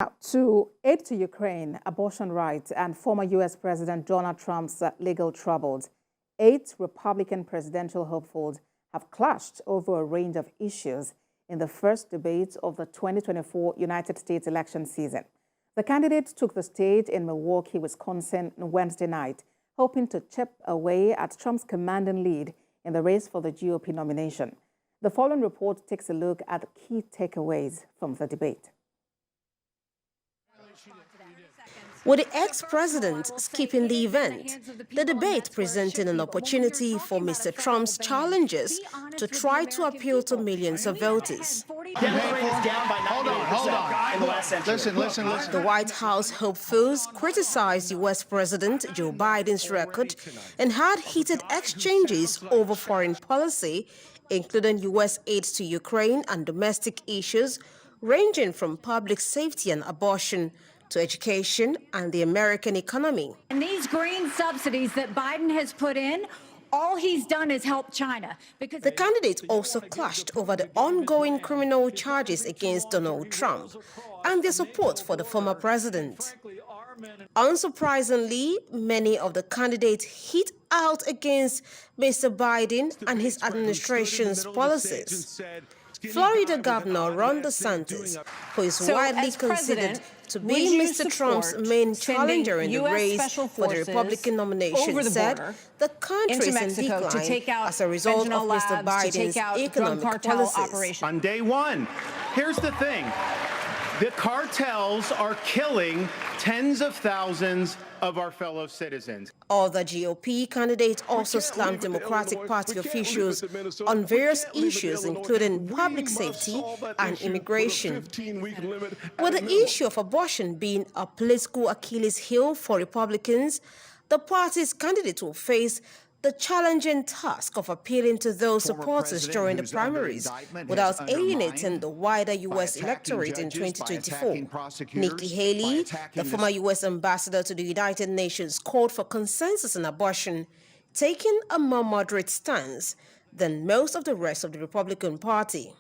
Now, to aid to Ukraine, abortion rights, and former U.S. President Donald Trump's legal troubles, 8 Republican presidential hopefuls have clashed over a range of issues in the first debate of the 2024 United States election season. The candidates took the stage in Milwaukee, Wisconsin on Wednesday night, hoping to chip away at Trump's commanding lead in the race for the GOP nomination. The following report takes a look at the key takeaways from the debate. With the ex-president skipping the event, the debate presented an opportunity for Mr. Trump's challengers to try to appeal to millions of voters. Listen. The White House hopefuls criticized U.S. President Joe Biden's record and had heated exchanges over foreign policy, including U.S. aid to Ukraine and domestic issues ranging from public safety and abortion to education and the American economy. And these green subsidies that Biden has put in, all he's done is help China. Because the candidates also clashed over the ongoing criminal charges against Donald Trump and their support for the former president. Unsurprisingly, many of the candidates hit out against Mr. Biden and his administration's policies. Florida Governor Ron DeSantis, who is widely considered to be Mr. Trump's main challenger in the race for the Republican nomination, said the country is in decline as a result of Mr. Biden's economic policies. On day one, here's the thing. The cartels are killing tens of thousands of our fellow citizens. Other GOP candidates also slammed Democratic Party officials on various issues, including public safety and immigration. With the issue of abortion being a political Achilles heel for Republicans, the party's candidates will face the challenging task of appealing to those supporters during the primaries without alienating the wider U.S. electorate in 2024. Nikki Haley, the former U.S. ambassador to the United Nations, called for consensus on abortion, taking a more moderate stance than most of the rest of the Republican Party.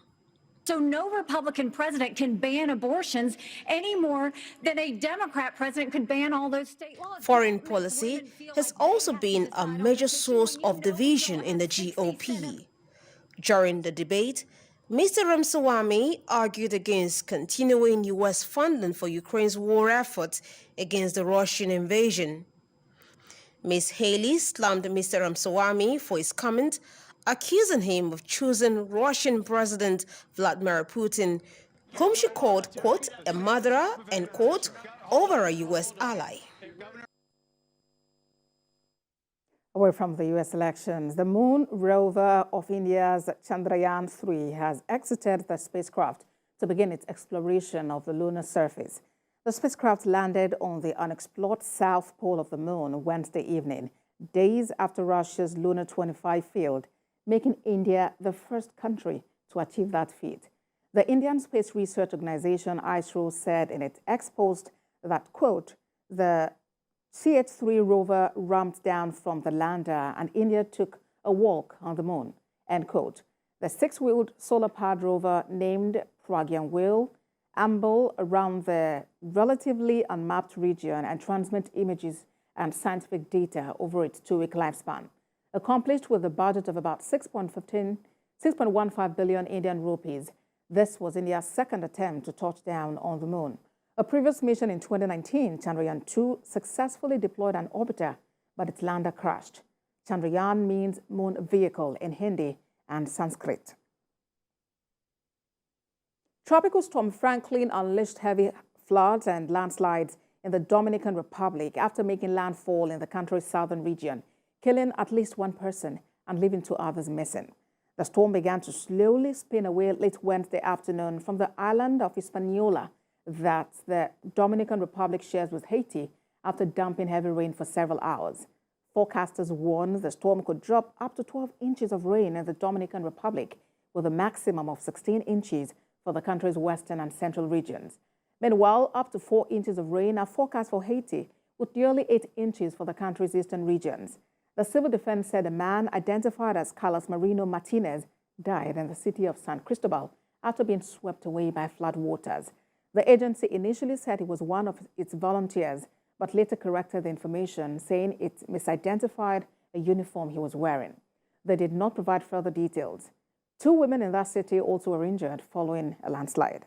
So no Republican president can ban abortions any more than a Democrat president could ban all those state laws. Foreign policy has also been a major source of division in the GOP. During the debate, Mr. Ramaswamy argued against continuing U.S. funding for Ukraine's war effort against the Russian invasion. Ms. Haley slammed Mr. Ramaswamy for his comment, accusing him of choosing Russian President Vladimir Putin, whom she called, quote, a murderer, end quote, over a U.S. ally. Away from the U.S. elections, the moon rover of India's Chandrayaan-3 has exited the spacecraft to begin its exploration of the lunar surface. The spacecraft landed on the unexplored south pole of the moon Wednesday evening, days after Russia's Lunar 25 failed, making India the first country to achieve that feat. The Indian Space Research Organization, ISRO, said in its X post that, quote, the CH-3 rover ramped down from the lander and India took a walk on the moon, end quote. The 6-wheeled solar-powered rover named Pragyan will amble around the relatively unmapped region and transmit images and scientific data over its 2-week lifespan. Accomplished with a budget of about 6.15 billion Indian rupees, this was India's second attempt to touch down on the moon. A previous mission in 2019, Chandrayaan-2, successfully deployed an orbiter, but its lander crashed. Chandrayaan means moon vehicle in Hindi and Sanskrit. Tropical storm Franklin unleashed heavy floods and landslides in the Dominican Republic after making landfall in the country's southern region, killing at least 1 person and leaving 2 others missing. The storm began to slowly spin away late Wednesday afternoon from the island of Hispaniola that the Dominican Republic shares with Haiti after dumping heavy rain for several hours. Forecasters warned the storm could drop up to 12 inches of rain in the Dominican Republic, with a maximum of 16 inches for the country's western and central regions. Meanwhile, up to 4 inches of rain are forecast for Haiti, with nearly 8 inches for the country's eastern regions. The civil defense said a man identified as Carlos Marino Martinez died in the city of San Cristobal after being swept away by flood waters. The agency initially said he was one of its volunteers, but later corrected the information, saying it misidentified a uniform he was wearing. They did not provide further details. 2 women in that city also were injured following a landslide.